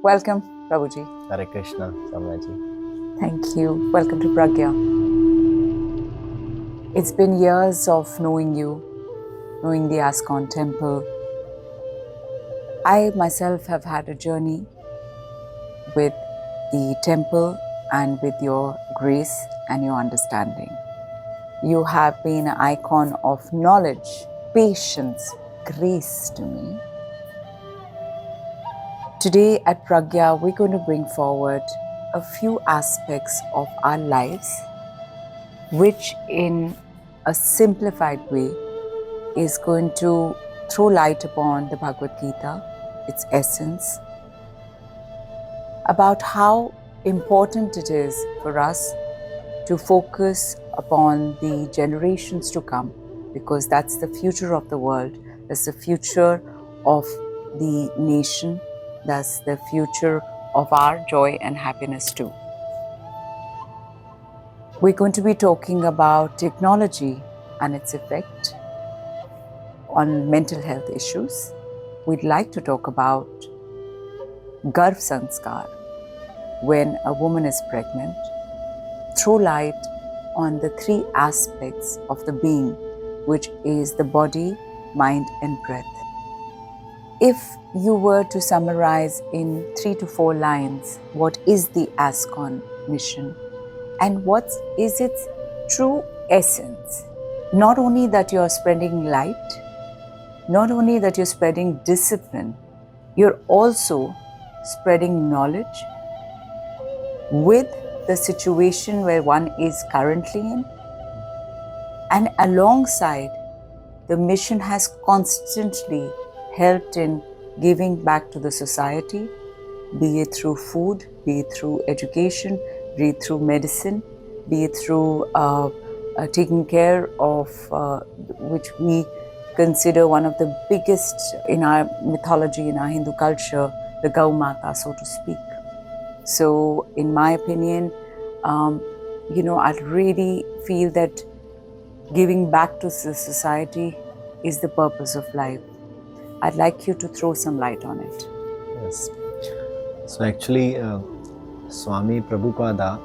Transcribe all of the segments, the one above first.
Welcome, Prabhuji. Hare Krishna, Samya ji. Thank you. Welcome to Pragya. It's been years of knowing you, knowing the ISKCON temple. I myself have had a journey with the temple and with your grace and your understanding. You have been an icon of knowledge, patience, grace to me. Today at Pragya, we're going to bring forward a few aspects of our lives, which in a simplified way is going to throw light upon the Bhagavad Gita, its essence, about how important it is for us to focus upon the generations to come, because that's the future of the world, that's the future of the nation, that's the future of our joy and happiness too. We're going to be talking about technology and its effect on mental health issues. We'd like to talk about Garv Sanskar, when a woman is pregnant, throw light on the three aspects of the being, which is the body, mind and breath. If you were to summarize in 3 to 4 lines, what is the ISKCON mission and what is its true essence? Not only that you're spreading light, not only that you're spreading discipline, you're also spreading knowledge with the situation where one is currently in, and alongside, the mission has constantly helped in giving back to the society, be it through food, be it through education, be it through medicine, be it through taking care of which we consider one of the biggest in our mythology, in our Hindu culture, the Gau Mata, so to speak. So in my opinion, I really feel that giving back to the society is the purpose of life. I'd like you to throw some light on it. Yes. So actually, Swami Prabhupada,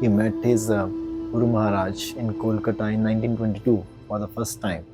he met his Guru Maharaj in Kolkata in 1922 for the first time.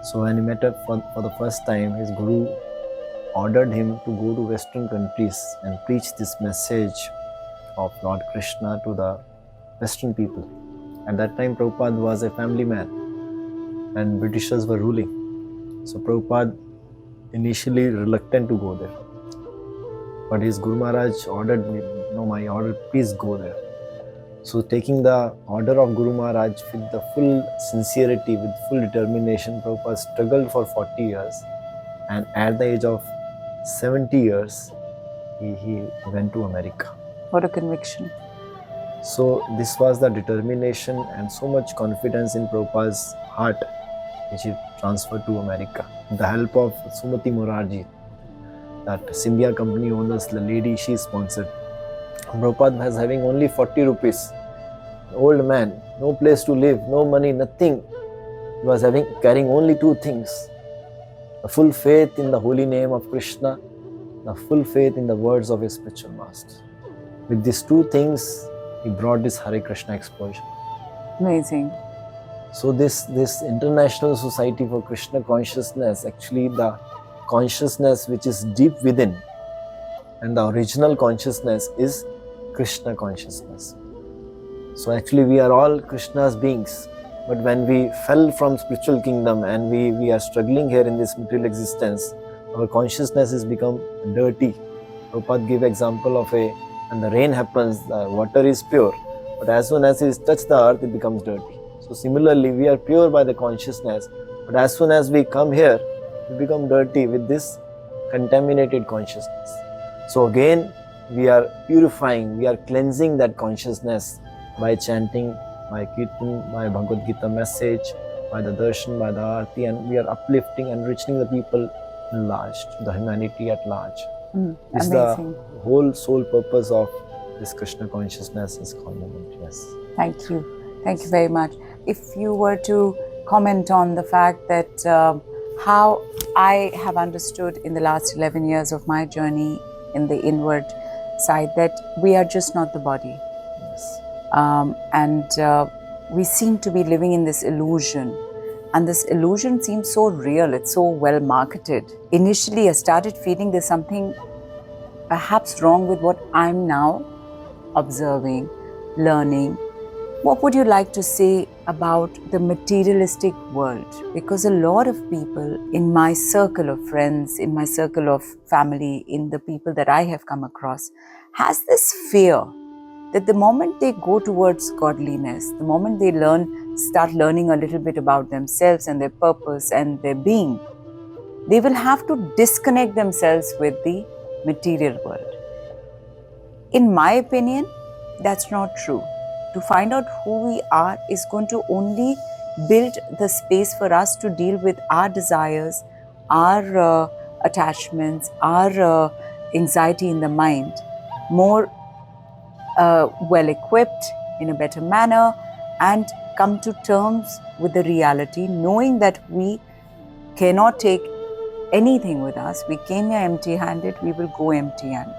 So when he met up for the first time, his Guru ordered him to go to Western countries and preach this message of Lord Krishna to the Western people. At that time, Prabhupada was a family man and Britishers were ruling. So Prabhupada initially reluctant to go there. But his Guru Maharaj ordered me, no, my order, please go there. So taking the order of Guru Maharaj with the full sincerity, with full determination, Prabhupada struggled for 40 years. And at the age of 70 years, he went to America. What a conviction. So this was the determination and so much confidence in Prabhupada's heart, which he transferred to America. With the help of Sumati Morarji, that Symbian company owners, the lady she sponsored. Prabhupada was having only 40 rupees. An old man, no place to live, no money, nothing. He was carrying only 2 things. The full faith in the holy name of Krishna, the full faith in the words of his spiritual master. With these 2 things, he brought this Hare Krishna explosion. Amazing. So this International Society for Krishna Consciousness, actually the consciousness which is deep within, and the original consciousness is Krishna consciousness. So actually we are all Krishna's beings. But when we fell from spiritual kingdom and we are struggling here in this material existence, our consciousness has become dirty. Prabhupada gave example of when the rain happens, the water is pure, but as soon as it touches the earth, it becomes dirty. So similarly, we are pure by the consciousness, but as soon as we come here, we become dirty with this contaminated consciousness. So again, we are purifying, we are cleansing that consciousness by chanting, by kirtan, by Bhagavad Gita message, by the darshan, by the arti, and we are uplifting and enriching the people in large, the humanity at large. This is the whole sole purpose of this Krishna consciousness ISKCON movement. Yes. Thank you. Thank you very much. If you were to comment on the fact that how I have understood in the last 11 years of my journey in the inward side that we are just not the body. Yes. And we seem to be living in this illusion. And this illusion seems so real, it's so well marketed. Initially, I started feeling there's something perhaps wrong with what I'm now observing, learning. What would you like to say about the materialistic world? Because a lot of people in my circle of friends, in my circle of family, in the people that I have come across, has this fear that the moment they go towards godliness, the moment they start learning a little bit about themselves and their purpose and their being, they will have to disconnect themselves with the material world. In my opinion, that's not true. To find out who we are is going to only build the space for us to deal with our desires, our attachments, our anxiety in the mind more well equipped, in a better manner, and come to terms with the reality, knowing that we cannot take anything with us. We came here empty handed, we will go empty handed.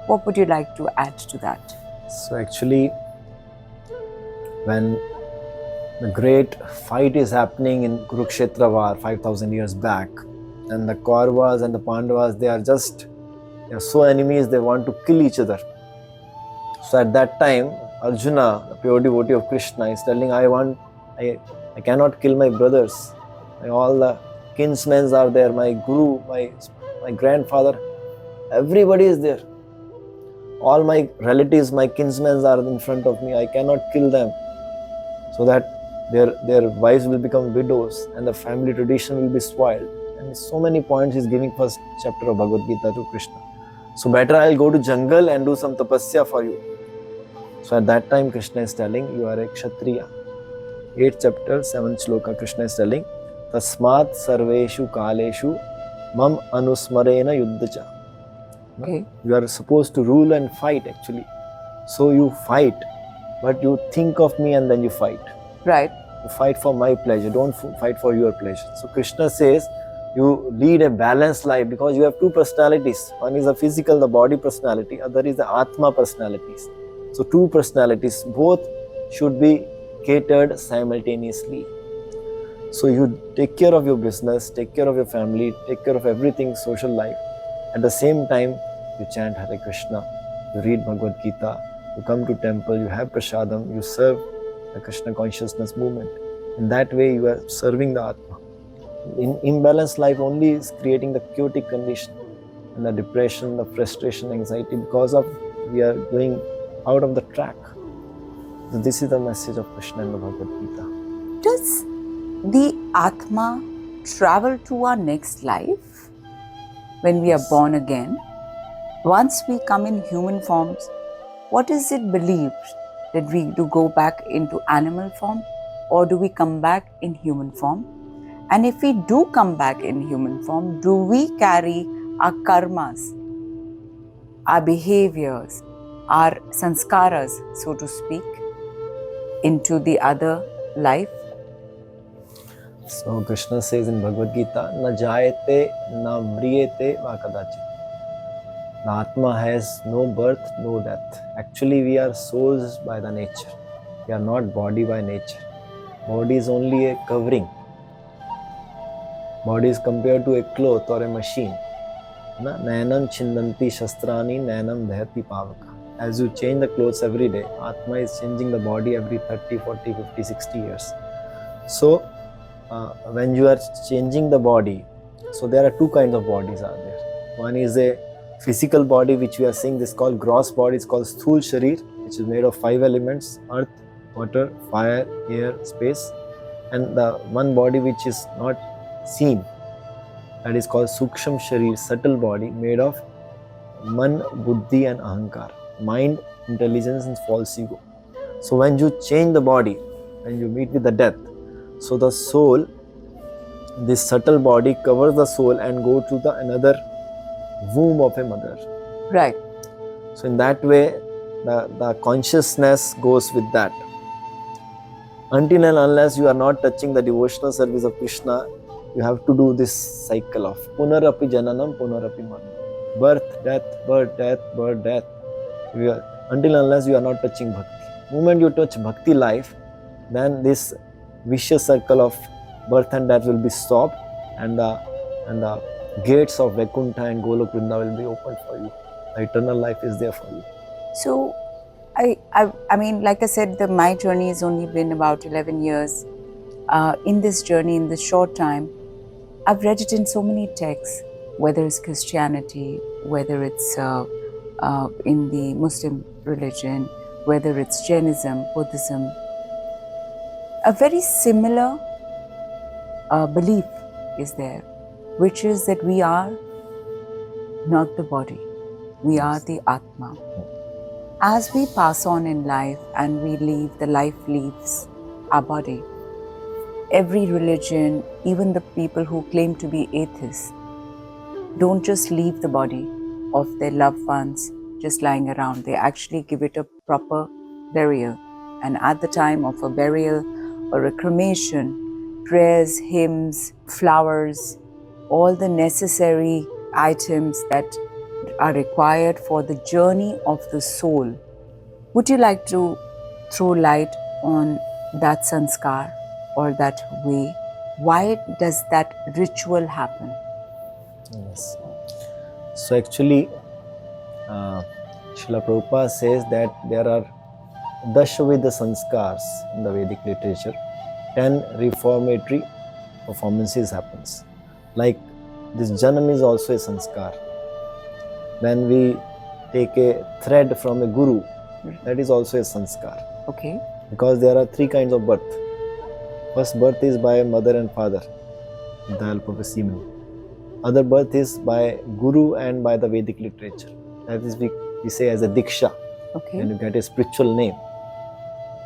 What would you like to add to that? So actually, when the great fight is happening in Kurukshetra war 5000 years back, and the Kauravas and the Pandavas, they are so enemies, they want to kill each other. So at that time, Arjuna, the pure devotee of Krishna, is telling, I cannot kill my brothers. All the kinsmen are there, my guru, my grandfather, everybody is there. All my relatives, my kinsmen are in front of me. I cannot kill them, so that their wives will become widows and the family tradition will be spoiled. And so many points he's giving first chapter of Bhagavad Gita to Krishna. So better I'll go to jungle and do some tapasya for you. So at that time Krishna is telling, you are a Kshatriya. 8th chapter, 7th shloka, Krishna is telling, Tasmat sarveshu kaleshu mam anusmarena yuddhacha. Okay. You are supposed to rule and fight actually. So you fight, but you think of me and then you fight. Right. You fight for my pleasure, don't fight for your pleasure. So Krishna says, you lead a balanced life because you have two personalities. One is the physical, the body personality, other is the Atma personalities. So two personalities, both should be catered simultaneously. So you take care of your business, take care of your family, take care of everything, social life. At the same time, you chant Hare Krishna, you read Bhagavad Gita, you come to temple, you have prasadam, you serve the Krishna consciousness movement. In that way, you are serving the Atma. In imbalanced life only is creating the chaotic condition and the depression, the frustration, anxiety, because of we are going out of the track. So this is the message of Krishna in the Bhagavad Gita. Does the Atma travel to our next life when we are born again? Once we come in human forms, what is it believed that we do go back into animal form, or do we come back in human form? And if we do come back in human form, do we carry our karmas, our behaviors, our sanskaras, so to speak, into the other life? So Krishna says in Bhagavad Gita, na jayate, na mriyate, va kadachit. The Atma has no birth, no death. Actually, we are souls by the nature. We are not body by nature. Body is only a covering. Body is compared to a cloth or a machine. Nayanam chindanti shastrani, nayanam dhayati pavaka. As you change the clothes every day, Atma is changing the body every 30, 40, 50, 60 years. So, when you are changing the body, so there are two kinds of bodies are there. One is a physical body, which we are seeing, this called gross body, it's called Sthul Sharir, which is made of 5 elements, earth, water, fire, air, space. And the one body which is not seen, that is called Suksham Sharir, subtle body, made of Man, Buddhi and Ahankar, mind, intelligence and false ego. So when you change the body, when you meet with the death, so the soul, this subtle body covers the soul and go to the another womb of a mother. Right. So in that way, the consciousness goes with that. Until and unless you are not touching the devotional service of Krishna, you have to do this cycle of punarapi jananam, punarapi maranam. Birth, death, birth, death, birth, death. Until unless you are not touching bhakti. Moment you touch bhakti life, then this vicious circle of birth and death will be stopped, and the gates of Vaikuntha and Golok Vrinda will be opened for you. The eternal life is there for you. So, I mean, like I said, my journey has only been about 11 years. In this journey, in this short time, I've read it in so many texts, whether it's Christianity, whether it's in the Muslim religion, whether it's Jainism, Buddhism. A very similar belief is there, which is that we are not the body, we are the Atma. As we pass on in life and we leave, the life leaves our body. Every religion, even the people who claim to be atheists, don't just leave the body of their loved ones just lying around. They actually give it a proper burial. And at the time of a burial or a cremation, prayers, hymns, flowers, all the necessary items that are required for the journey of the soul. Would you like to throw light on that sanskar or that way? Why does that ritual happen? Yes. So actually, Srila Prabhupada says that there are Dashavida sanskars in the Vedic literature. 10 reformatory performances happens. Like this Janam is also a sanskar. Then we take a thread from a guru, that is also a sanskar. Okay. Because there are 3 kinds of birth. First birth is by mother and father, with the help of a semen. Other birth is by guru and by the Vedic literature. That is we say as a diksha. Okay. And you get a spiritual name.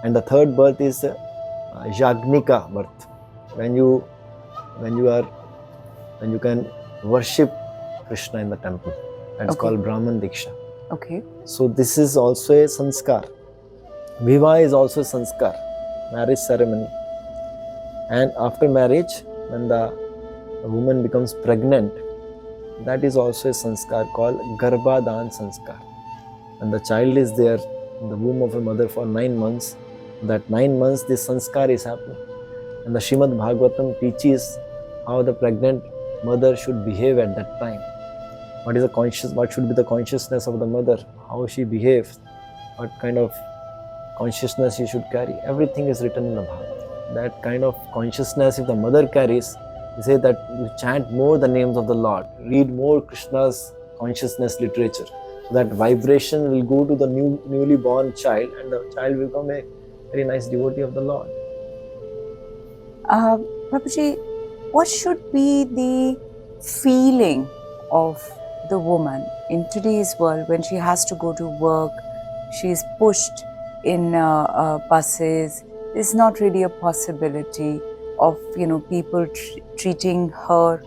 And the third birth is Yagnika birth. When you can worship Krishna in the temple. That's called Brahman Diksha. Okay. So this is also a sanskar. Vivaha is also a sanskar, marriage ceremony. And after marriage, when the woman becomes pregnant, that is also a sanskar called Garbhadan sanskar. And the child is there in the womb of a mother for 9 months. That 9 months this sanskar is happening. And the Srimad Bhagavatam teaches how the pregnant mother should behave at that time. What should be the consciousness of the mother, how she behaves, what kind of consciousness she should carry. Everything is written in the Bhagavad. That kind of consciousness if the mother carries, they say that you chant more the names of the Lord, read more Krishna's consciousness literature. So that vibration will go to the newly born child, and the child will become a very nice devotee of the Lord. Prabhuji, what should be the feeling of the woman in today's world when she has to go to work? She is pushed in buses. There's not really a possibility of people treating her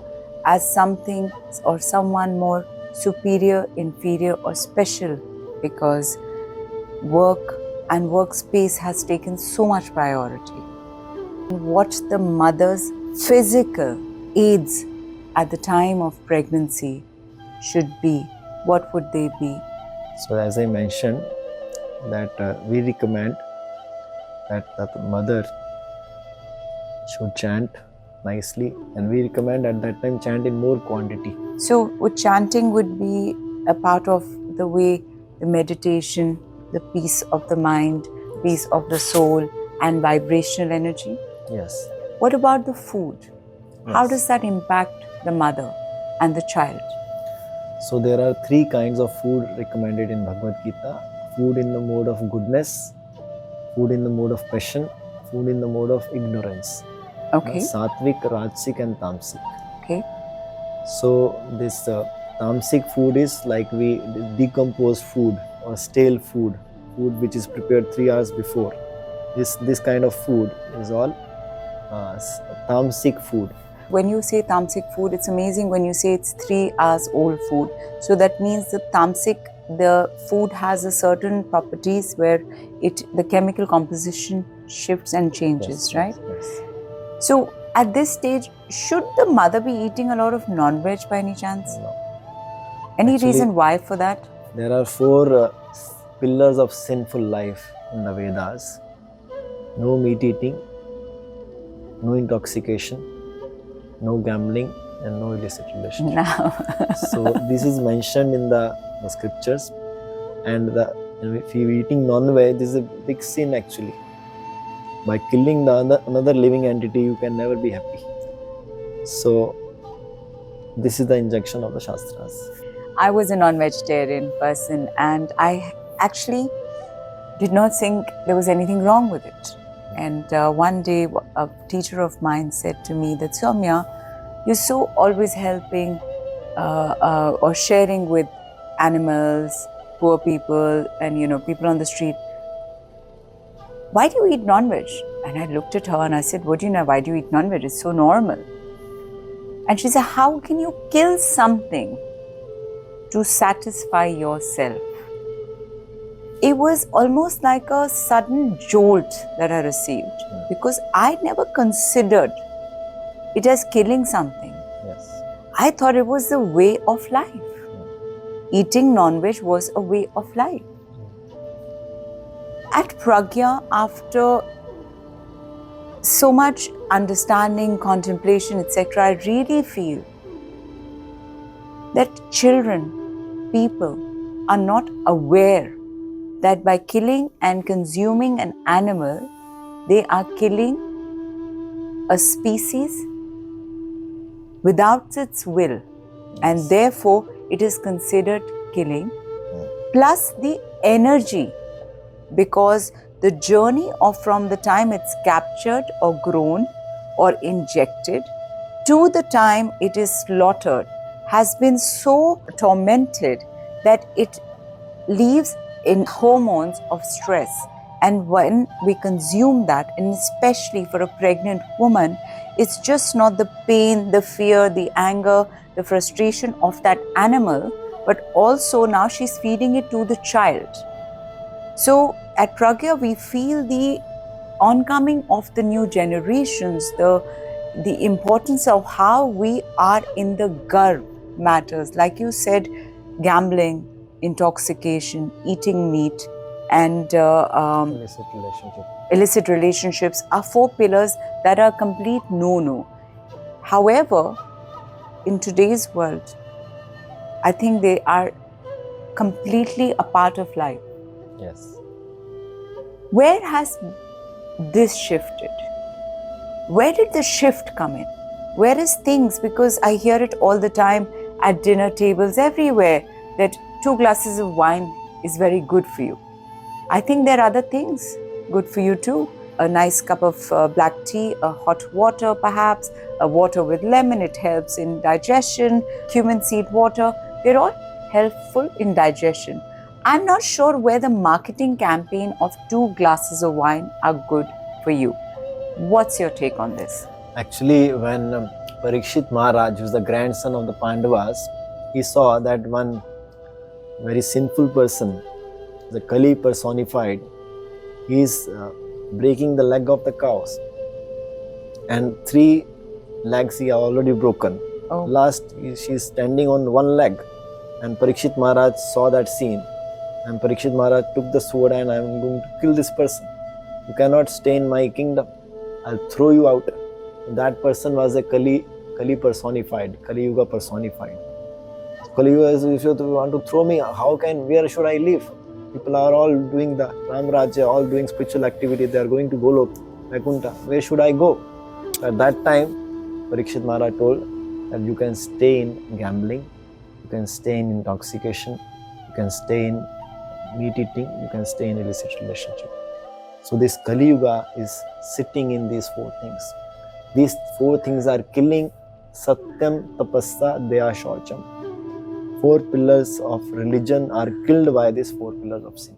as something or someone more superior, inferior, or special, because work and workspace has taken so much priority. What the mother's physical aids at the time of pregnancy should be, what would they be? So as I mentioned, that we recommend that the mother should chant nicely, and we recommend at that time chant in more quantity. So chanting would be a part of the way, the meditation, the peace of the mind, peace of the soul, and vibrational energy. Yes. What about the food? Yes. How does that impact the mother and the child? So there are 3 kinds of food recommended in Bhagavad Gita. Food in the mode of goodness, food in the mode of passion, food in the mode of ignorance. Okay. Sattvic, Rajasic and Tamasic. Okay. So this Tamasic food is like we decomposed food or stale food which is prepared 3 hours before. This kind of food is all Tamasic food. When you say tamasic food, it's amazing when you say it's 3 hours old food. So that means the tamasic, the food has a certain properties where the chemical composition shifts and changes, Yes, right? Yes. So at this stage, should the mother be eating a lot of non-veg by any chance? No. Any Actually, reason why for that? There are 4 pillars of sinful life in the Vedas. No meat eating, no intoxication, no gambling, and no illicit relationship. No. So this is mentioned in the scriptures. And if you are eating non-veg, this is a big sin actually. By killing another living entity, you can never be happy. So this is the injunction of the Shastras. I was a non-vegetarian person, and I actually did not think there was anything wrong with it. And one day, a teacher of mine said to me that, Somya, you're so always helping or sharing with animals, poor people, and people on the street. Why do you eat non-veg? And I looked at her and I said, what do you know? Why do you eat non-veg? It's so normal. And she said, how can you kill something to satisfy yourself? It was almost like a sudden jolt that I received, because I never considered it as killing something. Yes. I thought it was a way of life. Eating non-veg was a way of life. At Pragya, after so much understanding, contemplation, etc., I really feel that children, people are not aware that by killing and consuming an animal, they are killing a species without its will, and therefore it is considered killing, plus the energy, because the journey of from the time it's captured or grown or injected to the time it is slaughtered has been so tormented that it leaves in hormones of stress. And when we consume that, and especially for a pregnant woman, it's just not the pain, the fear, the anger, the frustration of that animal, but also now she's feeding it to the child. So at Pragya, we feel the oncoming of the new generations, the importance of how we are in the garb matters. Like you said, gambling, intoxication, eating meat, and illicit relationships are 4 pillars that are complete no-no. However, in today's world, I think they are completely a part of life. Yes. Where has this shifted? Where did the shift come in? Where is things? Because I hear it all the time at dinner tables everywhere that 2 glasses of wine is very good for you. I think there are other things good for you too. A nice cup of black tea, a hot water perhaps, a water with lemon, it helps in digestion, cumin seed water, they're all helpful in digestion. I'm not sure where the marketing campaign of 2 glasses of wine are good for you. What's your take on this? Actually, when Parikshit Maharaj, who's the grandson of the Pandavas, he saw that one very sinful person, the Kali personified, he is breaking the leg of the cows, and 3 legs he already broken. Oh. Last, she is standing on 1 leg, and Parikshit Maharaj saw that scene, and Parikshit Maharaj took the sword and I am going to kill this person. You cannot stay in my kingdom. I'll throw you out. That person was a Kali personified, Kali Yuga personified. Kali Yuga is, if you want to throw me, where should I live? People are all doing the Ram Rajya, all doing spiritual activity. They are going to Golok, Vaikuntha. Where should I go? At that time, Parikshit Maharaj told that you can stay in gambling, you can stay in intoxication, you can stay in meat eating, you can stay in illicit relationship. So this Kali Yuga is sitting in these 4 things. These 4 things are killing Satyam, Tapassa, Daya, Shaucham. 4 pillars of religion are killed by these 4 pillars of sin.